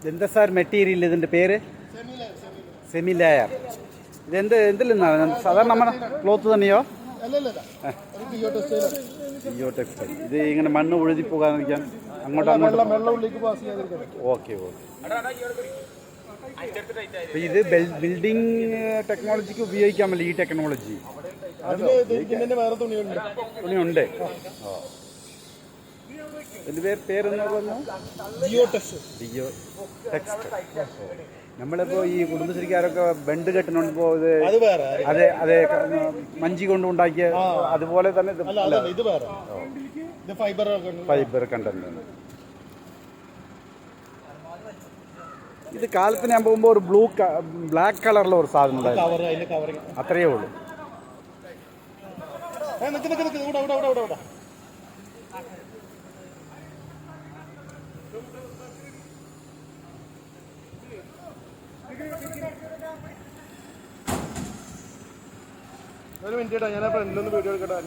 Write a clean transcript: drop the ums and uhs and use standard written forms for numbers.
എന്താ sir material ഇതിൻ്റെ പേര്? Semi layer. ഇതെന്ത് എന്തിൽ നിന്നാണ്? സാധാരണ നമ്മുടെ ക്ലോത്ത് തന്നെയോ? Geo textile. ഇത് ഇങ്ങനെ മണ്ണ് ഒഴുതി പോകാതിരിക്കാൻ അങ്ങോട്ടും ഓക്കെ ഓക്കെ. ഇത് ബിൽഡിംഗ് ടെക്നോളജിക്ക് ഉപയോഗിക്കാമല്ലോ ഈ ടെക്നോളജി? തുണിയുണ്ട്. ഇതിൻ്റെ പേരെന്ന് പറഞ്ഞു? Geo textile. നമ്മളിപ്പോൾ ഈ കുടുംബശ്രീക്കാരൊക്കെ ബണ്ട് കെട്ടുന്നുണ്ടപ്പോൾ ഇത് അതെ അതെ മഞ്ചി കൊണ്ടുണ്ടാക്കിയ അതുപോലെ തന്നെ ഫൈബർ കണ്ടന്റ്. ഇത് കാലത്ത് ഞാൻ പോകുമ്പോൾ ഒരു ബ്ലാക്ക് കളറിലെ ഒരു സാധനം ഉണ്ടായിരുന്നു, അത്രയേ ഉള്ളൂ. ഒരു മിനിറ്റ് ഞാൻ ഫ്രണ്ടിലൊന്ന് വീഡിയോ എടുക്കട്ടെ.